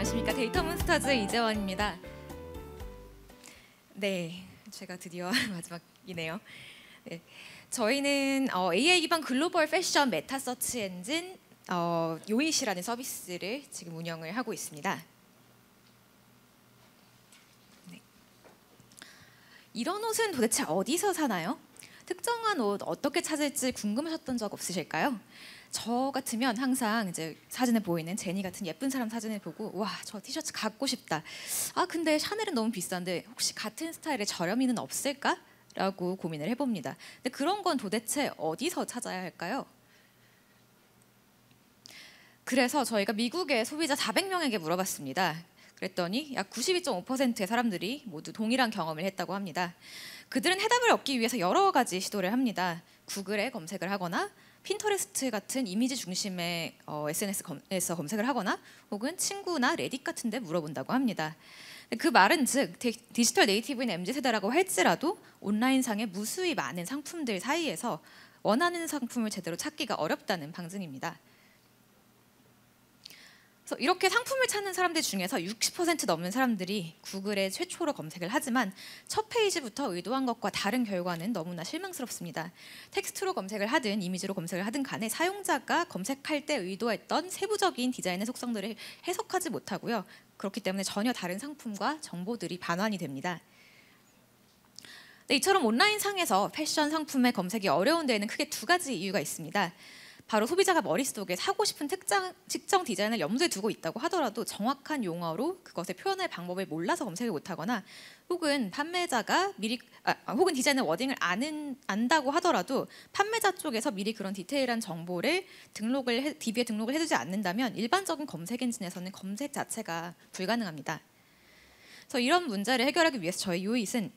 안녕하십니까. 데이터 몬스터즈 이재원입니다. 네, 제가 드디어 마지막이네요. 네, 저희는 AI 기반 글로벌 패션 메타 서치 엔진 요잇이라는 서비스를 지금 운영을 하고 있습니다. 네. 이런 옷은 도대체 어디서 사나요? 특정한 옷 어떻게 찾을지 궁금하셨던 적 없으실까요? 저 같으면 항상 이제 사진에 보이는 제니 같은 예쁜 사람 사진을 보고 와, 저 티셔츠 갖고 싶다. 아, 근데 샤넬은 너무 비싼데 혹시 같은 스타일의 저렴이는 없을까? 라고 고민을 해봅니다. 근데 그런 건 도대체 어디서 찾아야 할까요? 그래서 저희가 미국의 소비자 400명에게 물어봤습니다. 그랬더니 약 92.5%의 사람들이 모두 동일한 경험을 했다고 합니다. 그들은 해답을 얻기 위해서 여러 가지 시도를 합니다. 구글에 검색을 하거나 핀터레스트 같은 이미지 중심의 SNS에서 검색을 하거나 혹은 친구나 레딧 같은 데 물어본다고 합니다. 그 말은 즉 디지털 네이티브인 MZ세대라고 할지라도 온라인상의 무수히 많은 상품들 사이에서 원하는 상품을 제대로 찾기가 어렵다는 방증입니다. 그래서 이렇게 상품을 찾는 사람들 중에서 60% 넘는 사람들이 구글에 최초로 검색을 하지만 첫 페이지부터 의도한 것과 다른 결과는 너무나 실망스럽습니다. 텍스트로 검색을 하든 이미지로 검색을 하든 간에 사용자가 검색할 때 의도했던 세부적인 디자인의 속성들을 해석하지 못하고요. 그렇기 때문에 전혀 다른 상품과 정보들이 반환이 됩니다. 네, 이처럼 온라인상에서 패션 상품의 검색이 어려운 데에는 크게 두 가지 이유가 있습니다. 바로 소비자가 머릿속에 사고 싶은 특정 디자인을 염두에 두고 있다고 하더라도 정확한 용어로 그것을 표현할 방법을 몰라서 검색을 못하거나 혹은 판매자가 미리 혹은 디자인의 워딩을 안다고 하더라도 판매자 쪽에서 미리 그런 디테일한 정보를 DB에 등록을 해두지 않는다면 일반적인 검색 엔진에서는 검색 자체가 불가능합니다. 그래서 이런 문제를 해결하기 위해서 저희 요잇은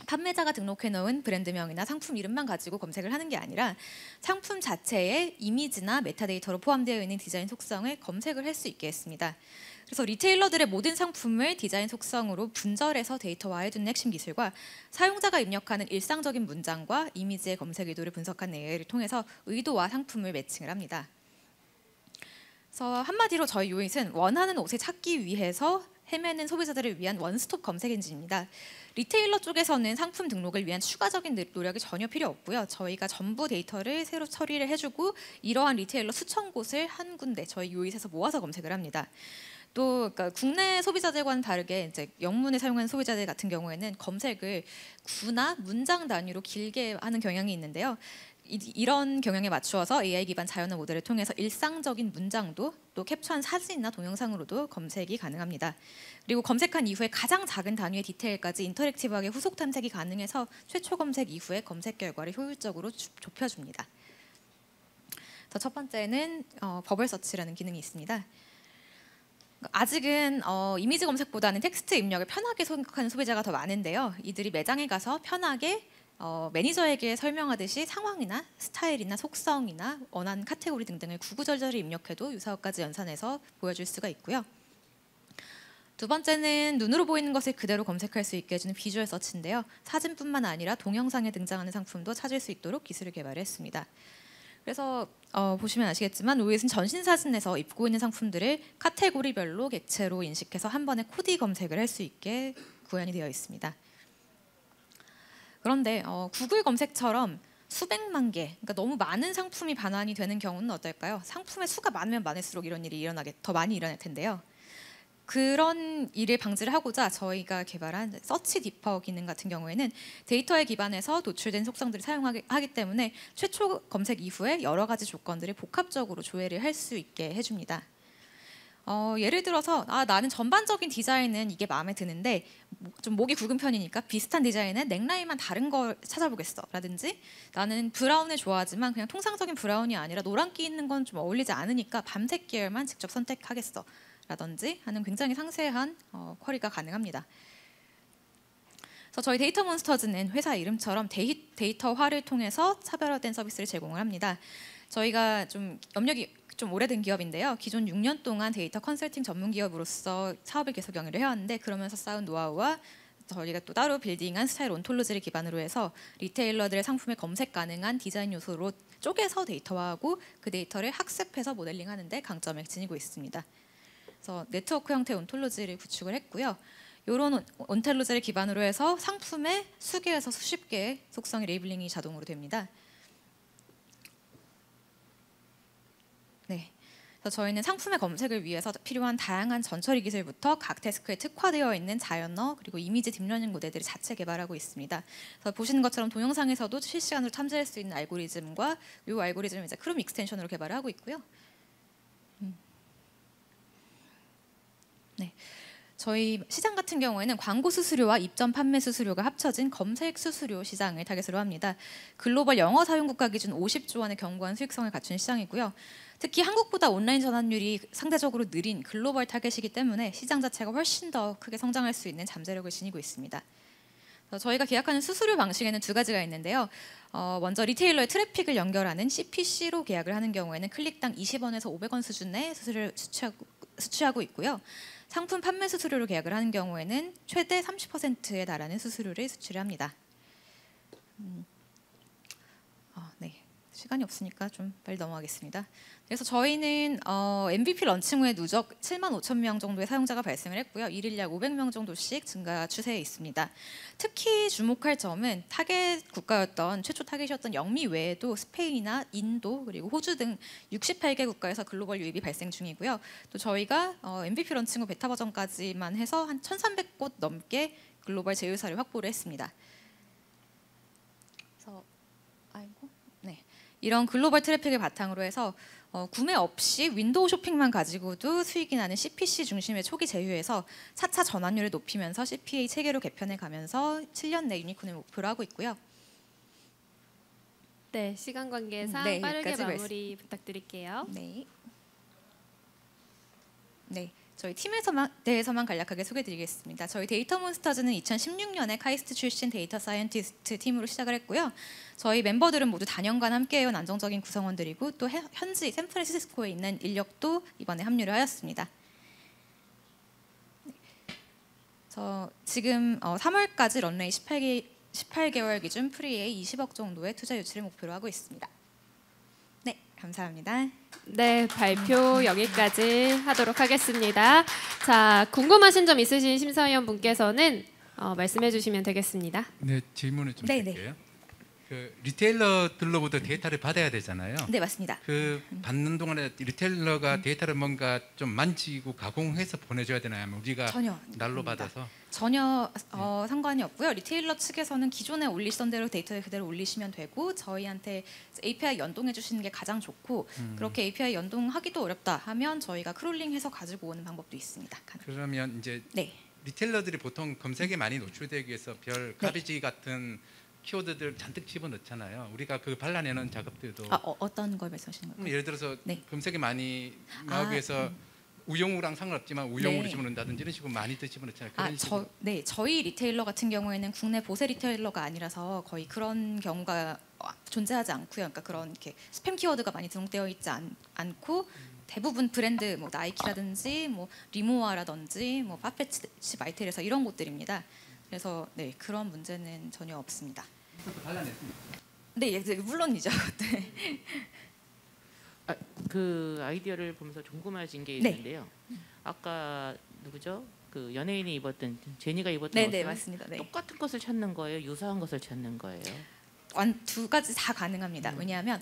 판매자가 등록해놓은 브랜드명이나 상품 이름만 가지고 검색을 하는 게 아니라 상품 자체에 이미지나 메타데이터로 포함되어 있는 디자인 속성을 검색을 할 수 있게 했습니다. 그래서 리테일러들의 모든 상품을 디자인 속성으로 분절해서 데이터화해두는 핵심 기술과 사용자가 입력하는 일상적인 문장과 이미지의 검색 의도를 분석한 AI를 통해서 의도와 상품을 매칭을 합니다. 그래서 한마디로 저희 요잇은 원하는 옷을 찾기 위해서 헤매는 소비자들을 위한 원스톱 검색 엔진입니다. 리테일러 쪽에서는 상품 등록을 위한 추가적인 노력이 전혀 필요 없고요. 저희가 전부 데이터를 새로 처리를 해주고 이러한 리테일러 수천 곳을 한 군데 저희 요잇에서 모아서 검색을 합니다. 또 그러니까 국내 소비자들과는 다르게 이제 영문을 사용하는 소비자들 같은 경우에는 검색을 구나 문장 단위로 길게 하는 경향이 있는데요. 이런 경향에 맞추어서 AI 기반 자연어 모델을 통해서 일상적인 문장도 또 캡처한 사진이나 동영상으로도 검색이 가능합니다. 그리고 검색한 이후에 가장 작은 단위의 디테일까지 인터랙티브하게 후속 탐색이 가능해서 최초 검색 이후에 검색 결과를 효율적으로 좁혀줍니다. 첫 번째는 버블 서치라는 기능이 있습니다. 아직은 이미지 검색보다는 텍스트 입력을 편하게 생각하는 소비자가 더 많은데요. 이들이 매장에 가서 편하게 매니저에게 설명하듯이 상황이나 스타일이나 속성이나 원하는 카테고리 등등을 구구절절히 입력해도 유사어까지 연산해서 보여줄 수가 있고요. 두 번째는 눈으로 보이는 것을 그대로 검색할 수 있게 해주는 비주얼 서치인데요. 사진뿐만 아니라 동영상에 등장하는 상품도 찾을 수 있도록 기술을 개발했습니다. 그래서 보시면 아시겠지만 요잇은 전신 사진에서 입고 있는 상품들을 카테고리별로 객체로 인식해서 한 번에 코디 검색을 할 수 있게 구현이 되어 있습니다. 그런데 구글 검색처럼 수백만 개, 그러니까 너무 많은 상품이 반환이 되는 경우는 어떨까요? 상품의 수가 많으면 많을수록 이런 일이 더 많이 일어날 텐데요. 그런 일을 방지를 하고자 저희가 개발한 서치 디퍼 기능 같은 경우에는 데이터에 기반해서 도출된 속성들을 사용하기 때문에 최초 검색 이후에 여러 가지 조건들을 복합적으로 조회를 할 수 있게 해줍니다. 예를 들어서 나는 전반적인 디자인은 이게 마음에 드는데 좀 목이 굵은 편이니까 비슷한 디자인의 넥라인만 다른 걸 찾아보겠어 라든지 나는 브라운을 좋아하지만 그냥 통상적인 브라운이 아니라 노란기 있는 건 좀 어울리지 않으니까 밤색 계열만 직접 선택하겠어 라든지 하는 굉장히 상세한 쿼리가 가능합니다. 그래서 저희 데이터 몬스터즈는 회사 이름처럼 데이터화를 통해서 차별화된 서비스를 제공을 합니다. 저희가 좀 업력이 좀 오래된 기업인데요. 기존 6년 동안 데이터 컨설팅 전문 기업으로서 사업을 계속 영위를 해왔는데 그러면서 쌓은 노하우와 저희가 또 따로 빌딩한 스타일 온톨로지를 기반으로 해서 리테일러들의 상품을 검색 가능한 디자인 요소로 쪼개서 데이터화하고 그 데이터를 학습해서 모델링하는 데 강점을 지니고 있습니다. 그래서 네트워크 형태 온톨로지를 구축을 했고요. 이런 온톨로지를 기반으로 해서 상품의 수개에서 수십 개의 속성의 레이블링이 자동으로 됩니다. 네. 그래서 저희는 상품의 검색을 위해서 필요한 다양한 전처리 기술부터 각 태스크에 특화되어 있는 자연어 그리고 이미지 딥러닝 모델들을 자체 개발하고 있습니다. 그래서 보시는 것처럼 동영상에서도 실시간으로 탐지할 수 있는 알고리즘과 이 알고리즘을 이제 크롬 익스텐션으로 개발을 하고 있고요. 네. 저희 시장 같은 경우에는 광고 수수료와 입점 판매 수수료가 합쳐진 검색 수수료 시장을 타겟으로 합니다. 글로벌 영어 사용 국가 기준 50조 원의 견고한 수익성을 갖춘 시장이고요. 특히 한국보다 온라인 전환율이 상대적으로 느린 글로벌 타겟이기 때문에 시장 자체가 훨씬 더 크게 성장할 수 있는 잠재력을 지니고 있습니다. 저희가 계약하는 수수료 방식에는 두 가지가 있는데요. 먼저 리테일러의 트래픽을 연결하는 CPC로 계약을 하는 경우에는 클릭당 20원에서 500원 수준의 수수료를 수취하고 있고요. 상품 판매 수수료로 계약을 하는 경우에는 최대 30%에 달하는 수수료를 수취를 합니다. 네. 시간이 없으니까 좀 빨리 넘어가겠습니다. 그래서 저희는 MVP 런칭 후에 누적 7만 5천 명 정도의 사용자가 발생을 했고요. 일일 약 500명 정도씩 증가 추세에 있습니다. 특히 주목할 점은 타겟 국가였던 최초 타겟이었던 영미 외에도 스페인이나 인도 그리고 호주 등 68개 국가에서 글로벌 유입이 발생 중이고요. 또 저희가 MVP 런칭 후 베타 버전까지만 해서 한 1,300곳 넘게 글로벌 제휴사를 확보를 했습니다. 그래서 이런 글로벌 트래픽을 바탕으로 해서 구매 없이 윈도우 쇼핑만 가지고도 수익이 나는 CPC 중심의 초기 제휴에서 차차 전환율을 높이면서 CPA 체계로 개편해 가면서 7년 내 유니콘을 목표로 하고 있고요. 네, 시간 관계상 네, 빠르게 마무리 부탁드릴게요. 네. 네. 저희 팀에 대해서만 간략하게 소개드리겠습니다. 저희 데이터 몬스터즈는 2016년에 카이스트 출신 데이터 사이언티스트 팀으로 시작을 했고요. 저희 멤버들은 모두 다년간 함께해온 안정적인 구성원들이고 또 현지 샌프란시스코에 있는 인력도 이번에 합류를 하였습니다. 저 지금 3월까지 런웨이 18개월 기준 프리에 20억 정도의 투자 유치를 목표로 하고 있습니다. 네, 감사합니다. 네, 발표 여기까지 하도록 하겠습니다. 자, 궁금하신 점 있으신 심사위원분께서는 말씀해 주시면 되겠습니다. 네, 질문을 좀 네, 드릴게요. 그 리테일러들로부터 데이터를 받아야 되잖아요. 네, 맞습니다. 그 받는 동안에 리테일러가 데이터를 뭔가 좀 만지고 가공해서 보내줘야 되나요? 아니면 우리가 전혀 날로 아닙니다. 받아서? 전혀 상관이 없고요. 리테일러 측에서는 기존에 올리시던 대로 데이터를 그대로 올리시면 되고 저희한테 API 연동해 주시는 게 가장 좋고 그렇게 API 연동하기도 어렵다 하면 저희가 크롤링해서 가지고 오는 방법도 있습니다. 그러면 이제 네. 리테일러들이 보통 검색에 많이 노출되기 위해서 별 가비지 같은 키워드들 잔뜩 집어넣잖아요. 우리가 그 발라내는 작업들도 어떤 걸 말씀하시는 거예요? 예를 들어서 네. 검색에 많이 나오기 위해서 우용우랑 상관없지만 우용우를 집어넣는다든지 이런 식으로 많이 집어넣잖아요. 그런 식으로. 저희 리테일러 같은 경우에는 국내 보세 리테일러가 아니라서 거의 그런 경우가 존재하지 않고요. 그러니까 그런 이렇게 스팸 키워드가 많이 등록되어 있지 않고 대부분 브랜드 뭐 나이키라든지 뭐 리모아라든지 뭐 파페치 마이텔에서 이런 곳들입니다. 그래서 네, 그런 문제는 전혀 없습니다. 발라냈습니다. 네, 물론이죠. 네. 그 아이디어를 보면서 궁금해진 게 있는데요. 아까 누구죠? 그 연예인이 입었던 제니가 입었던 네, 옷은 네, 맞습니다. 네. 똑같은 것을 찾는 거예요? 유사한 것을 찾는 거예요? 두 가지 다 가능합니다. 왜냐하면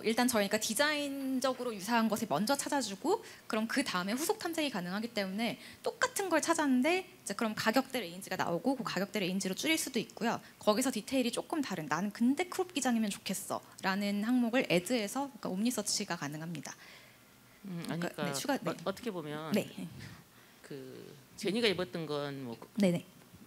일단 저희가 디자인적으로 유사한 것을 먼저 찾아주고 그럼 그 다음에 후속 탐색이 가능하기 때문에 똑같은 걸 찾았는데 이제 그럼 가격대 레인지가 나오고 그 가격대 레인지로 줄일 수도 있고요. 거기서 디테일이 조금 다른 나는 근데 크롭 기장이면 좋겠어 라는 항목을 애드해서 그러니까 옴니 서치가 가능합니다. 그러니까 네, 어떻게 보면 네. 그 제니가 입었던 건뭐 네네.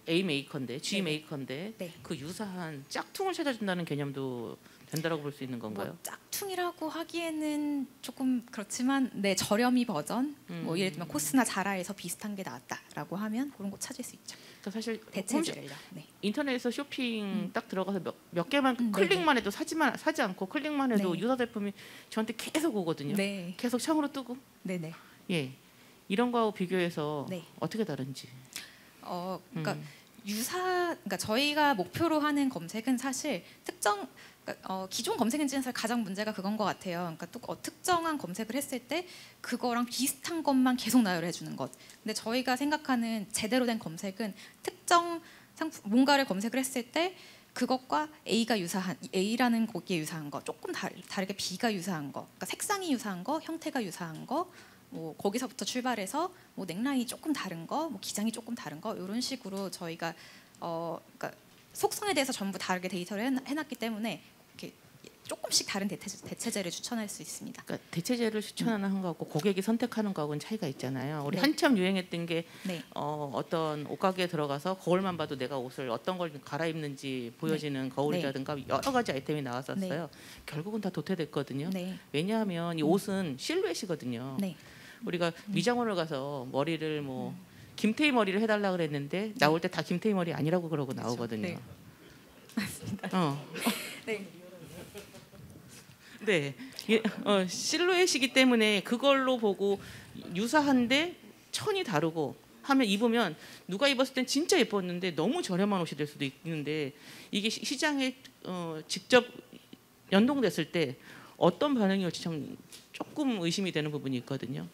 A 메이커인데 G 네네. 메이커인데 네. 그 유사한 짝퉁을 찾아준다는 개념도 된다라고 볼 수 있는 건가요? 뭐 짝퉁이라고 하기에는 조금 그렇지만 네, 저렴이 버전 뭐 예를 들면 코스나 자라에서 비슷한 게 나왔다라고 하면 그런 거 찾을 수 있죠. 그러니까 사실 대체제를요. 네. 인터넷에서 쇼핑 딱 들어가서 몇 개만 클릭만 해도 사지 않고 클릭만 해도 네. 유사 제품이 저한테 계속 오거든요. 네. 계속 창으로 뜨고. 네네. 예. 이런 거하고 비교해서 네. 어떻게 다른지. 그러니까 그러니까 저희가 목표로 하는 검색은 사실 특정 그러니까 기존 검색 엔진에서 가장 문제가 그건 것 같아요. 그러니까 또 특정한 검색을 했을 때 그거랑 비슷한 것만 계속 나열해 주는 것. 근데 저희가 생각하는 제대로 된 검색은 특정 상품 뭔가를 검색을 했을 때 그것과 A가 유사한 A라는 거기에 유사한 거, 조금 다르게 B가 유사한 거, 그러니까 색상이 유사한 거, 형태가 유사한 거, 뭐 거기서부터 출발해서 뭐 넥라인이 조금 다른 거, 뭐 기장이 조금 다른 거 이런 식으로 저희가 그러니까 속성에 대해서 전부 다르게 데이터를 해놨기 때문에 이렇게 조금씩 다른 대체제를 추천할 수 있습니다. 그러니까 대체제를 추천하는 거하고 고객이 선택하는 거하고는 차이가 있잖아요. 우리 네. 한참 유행했던 게 네. 어떤 옷가게에 들어가서 거울만 봐도 내가 옷을 어떤 걸 갈아입는지 보여지는 거울이라든가 여러 가지 아이템이 나왔었어요. 결국은 다 도태됐거든요. 네. 왜냐하면 이 옷은 실루엣이거든요. 네. 우리가 미장원을 가서 머리를 뭐 김태희 머리를 해달라 그랬는데 나올 때 다 김태희 머리 아니라고 그러고 나오거든요. 네. 맞습니다. 네. 네, 실루엣이기 때문에 그걸로 보고 유사한데 천이 다르고 하면 입으면 누가 입었을 땐 진짜 예뻤는데 너무 저렴한 옷이 될 수도 있는데 이게 시장에 직접 연동됐을 때 어떤 반응이 올지 참 조금 의심이 되는 부분이 있거든요.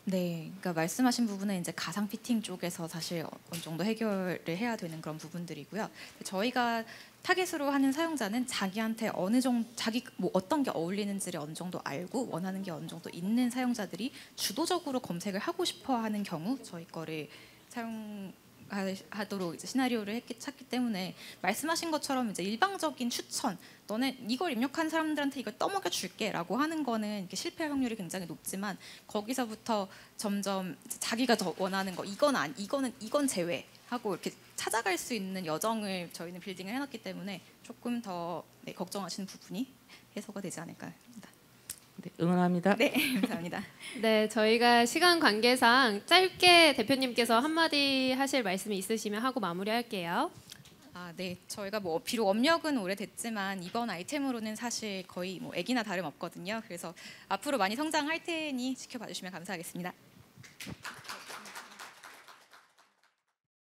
네, 그러니까 말씀하신 부분은 이제 가상 피팅 쪽에서 사실 어느 정도 해결을 해야 되는 그런 부분들이고요. 저희가 타겟으로 하는 사용자는 자기한테 어느 정도 자기 뭐 어떤 게 어울리는지를 어느 정도 알고 원하는 게 어느 정도 있는 사용자들이 주도적으로 검색을 하고 싶어하는 경우 저희 거를 사용하도록 이제 시나리오를 찾기 때문에 말씀하신 것처럼 이제 일방적인 추천, 너네 이걸 입력한 사람들한테 이걸 떠먹여 줄게라고 하는 거는 이렇게 실패 확률이 굉장히 높지만 거기서부터 점점 자기가 더 원하는 거 이건 제외하고 이렇게 찾아갈 수 있는 여정을 저희는 빌딩을 해놨기 때문에 조금 더 걱정하시는 부분이 해소가 되지 않을까 합니다. 네, 응원합니다. 네, 감사합니다. 네, 저희가 시간 관계상 짧게 대표님께서 한마디 하실 말씀이 있으시면 하고 마무리할게요. 네, 저희가 뭐 비록 업력은 오래됐지만 이번 아이템으로는 사실 거의 뭐 애기나 다름없거든요. 그래서 앞으로 많이 성장할 테니 지켜봐 주시면 감사하겠습니다.